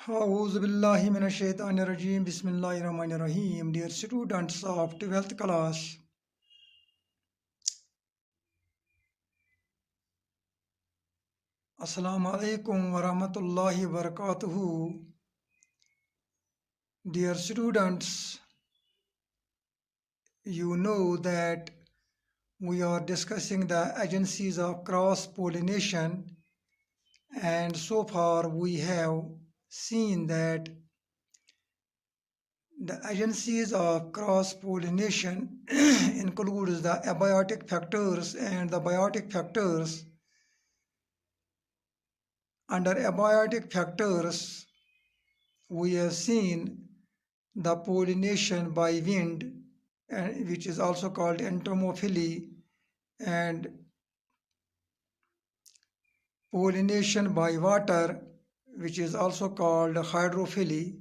Auzubillahiminash-shaytanir-rajeem. Bismillahir-rahmanir-rahim. Dear students of 12th class, Assalamu alaikum wa rahmatullahi wa barakatuhu. Dear students, you know that we are discussing the agencies of cross-pollination, and so far we have seen that the agencies of cross-pollination includes the abiotic factors and the biotic factors. Under abiotic factors, we have seen the pollination by wind, which is also called entomophily, and pollination by water, which is also called hydrophily.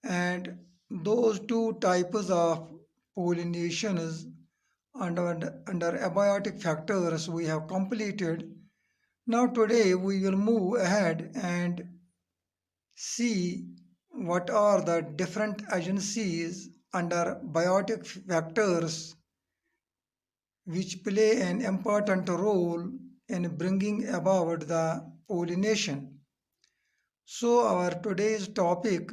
And those two types of pollinations under abiotic factors we have completed. Now today we will move ahead and see what are the different agencies under biotic factors which play an important role in bringing about the pollination. So our today's topic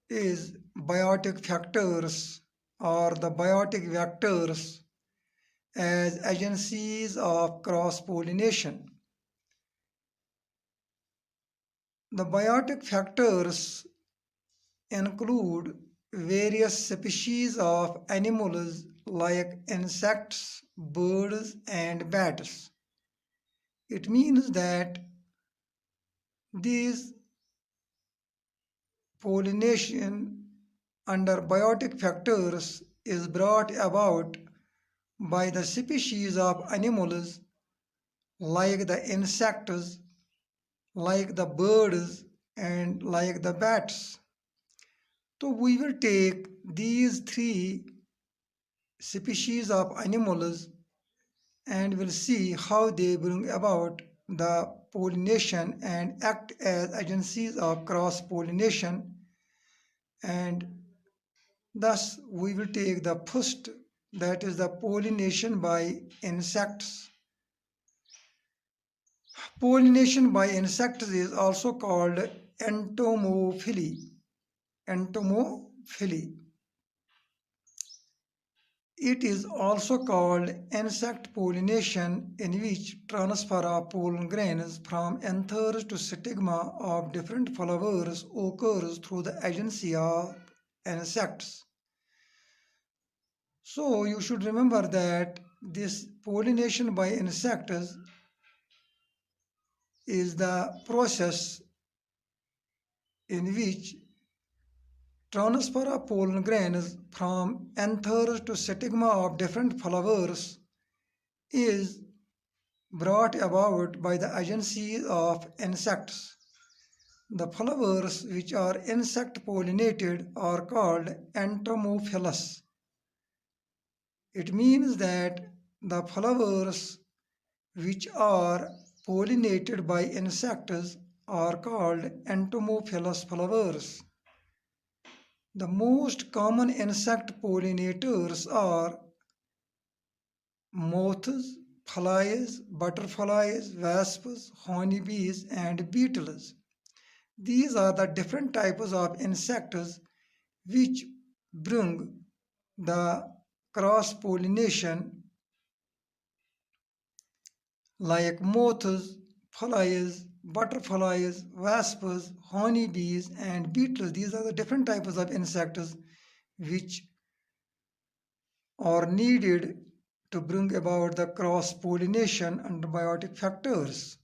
is biotic factors or the biotic vectors as agencies of cross-pollination. The biotic factors include various species of animals like insects, birds, and bats. It means that these pollination under biotic factors is brought about by the species of animals like the insects, like the birds, and like the bats. So we will take these three species of animals and will see how they bring about the pollination and act as agencies of cross-pollination, and thus we will take the first, that is the pollination by insects. Pollination by insects is also called entomophily. Entomophily. It is also called insect pollination, in which transfer of pollen grains from anthers to stigma of different flowers occurs through the agency of insects. So you should remember that this pollination by insects is the process in which transfer of pollen grains from anthers to stigma of different flowers is brought about by the agency of insects. The flowers which are insect pollinated are called entomophilous. It means that the flowers which are pollinated by insects are called entomophilous flowers. The most common insect pollinators are moths, flies, butterflies, wasps, honeybees, and beetles. These are the different types of insects which bring the cross-pollination, like moths, flies, butterflies, wasps, honeybees, and beetles. These are the different types of insects which are needed to bring about the cross-pollination under biotic factors.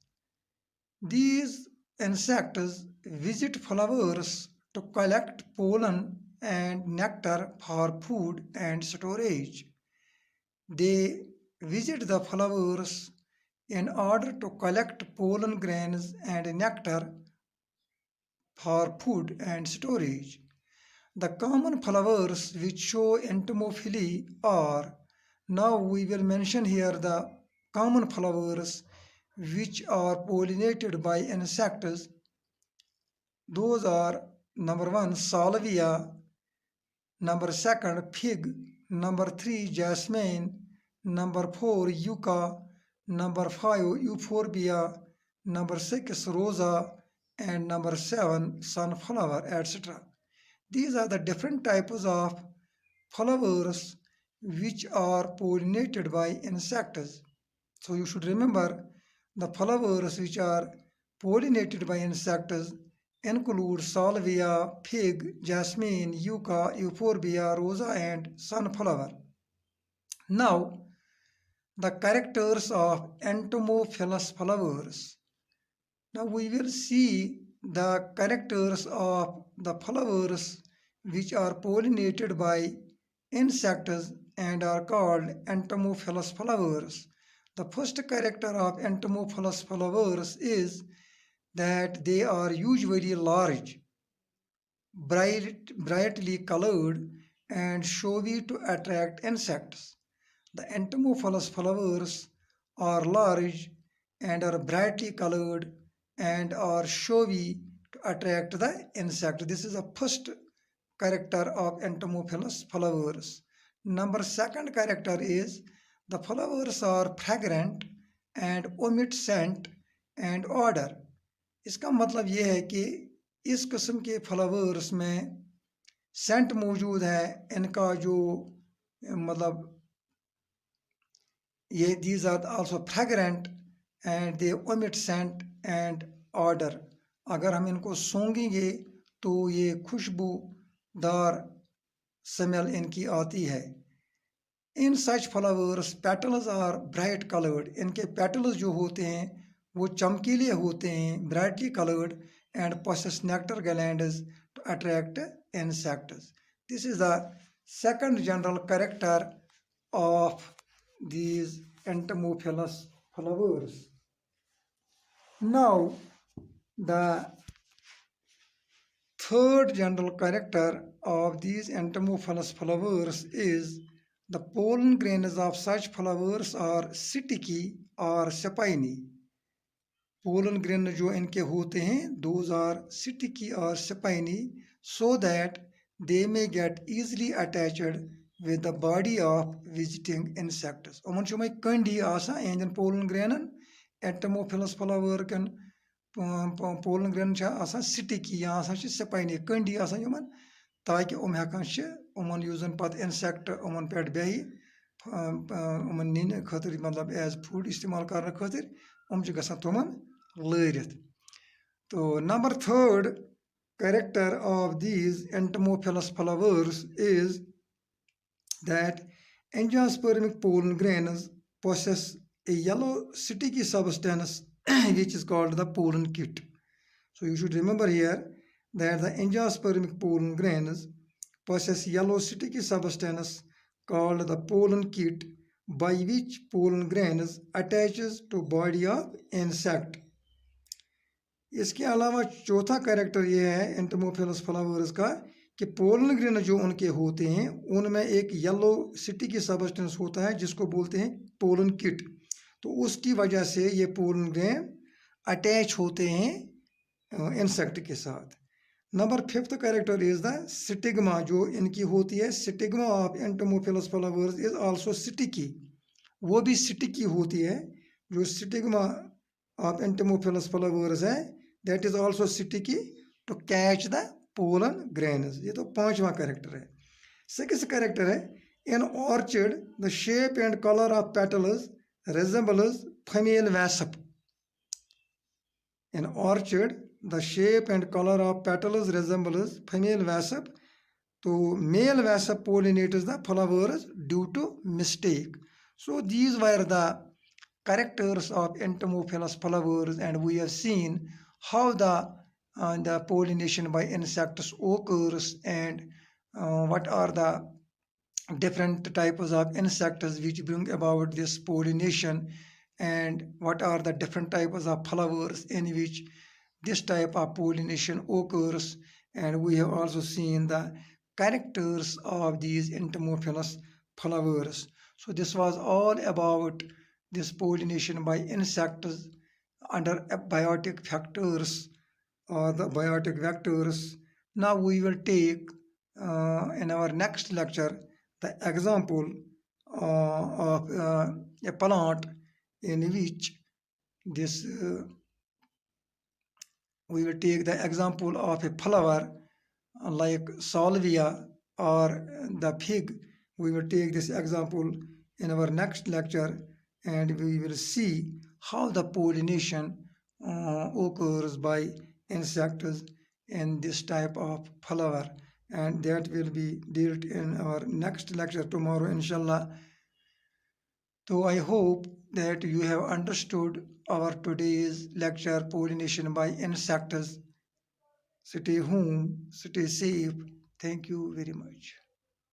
These insects visit flowers to collect pollen and nectar for food and storage. They visit the flowers in order to collect pollen grains and nectar for food and storage. The common flowers which show entomophily are, now we will mention here the common flowers which are pollinated by insects. Those are number 1 salvia, number 2 fig, number 3 jasmine, number 4 yucca, number 5 euphorbia, number 6 rosa, and number 7 sunflower, etc. These are the different types of flowers which are pollinated by insects. So you should remember the flowers which are pollinated by insects include salvia, fig, jasmine, yucca, euphorbia, rosa, and sunflower. Now, the characters of entomophilous flowers. Now we will see the characters of the flowers which are pollinated by insects and are called entomophilous flowers. The first character of entomophilous flowers is that they are usually large, brightly colored, and showy to attract insects. The entomophilous flowers are large and are brightly colored and are showy to attract the insect. This is the first character of entomophilous flowers. Number second character is the flowers are fragrant and omit scent and odor. इसका मतलब ये है कि इस किस्म के flowers में Saint मौजूद है, इनका जो मतलब ये these are also fragrant and they omit scent and odor. अगर हम इनको सूंघेंगे तो ये खुशबूदार स्मेल इनकी आती है. In such flowers petals are bright coloured. इनके पेटल्स जो होते हैं वो चमकीले होते हैं, brightly coloured, and possess nectar glands to attract insects. This is the second general character of these entomophilous flowers. Now, the third general character of these entomophilous flowers is the pollen grains of such flowers are sticky or spiny. Pollen grain जो इनके होते हैं those are sticky or spiny so that they may get easily attached with the body of visiting insects. Oman chumai kandi asa engine pollen grain entomophilous flower can pollen grain cha asa sticky ya asa spiny kandi asa yuman ताकि हेकान उमन यूजन पत insect उमन पे बेहि उमन नीन खतर मतलब as food इस्तेमाल करने खतर गसान तुमन लरित. तो number third character of these entomophilous flowers is that angiospermic pollen grains possess a yellow sticky substance which is called the pollen kit. So you should remember here that the angiospermic pollen grains possess yellow sticky substance called the pollen kit by which pollen grains attaches to body of insect. इसके अलावा चौथा character ये है entomophilous flowers का कि pollen grain जो उनके होते हैं उनमें एक येलो स्टिकी सबस्टेंस होता है जिसको बोलते हैं पोलन किट. तो उसकी वजह से ये पोलन ग्रेन अटैच होते हैं इंसेक्ट के साथ. Number fifth character is the stigma जो इनकी होती है. Stigma of entomophilous flowers is also sticky. वो भी स्टिकी होती है. जो स्टिग्मा ऑफ एंटोमोफिलस फ्लावर्स है that is also sticky to catch the pollen grains. ये तो पांचवा कैरेक्टर है. सिक्स्थ कैरेक्टर है in orchid the shape and color of petals resembles female wasp. In orchid the shape and color of petals resembles female wasp. तो male wasp pollinates the flowers due to mistake. So these were the characters of entomophilous flowers, and we have seen how the pollination by insects occurs and what are the different types of insects which bring about this pollination and what are the different types of flowers in which this type of pollination occurs, and we have also seen the characters of these entomophilous flowers. So this was all about this pollination by insects under abiotic factors or the biotic vectors Now we will take in our next lecture the example of a plant in which this we will take the example of a flower like salvia or the fig. We will take this example in our next lecture, and we will see how the pollination occurs by insects in this type of flower, and that will be dealt in our next lecture tomorrow, inshallah. So I hope that you have understood our today's lecture, pollination by insects. Stay home, stay safe. Thank you very much.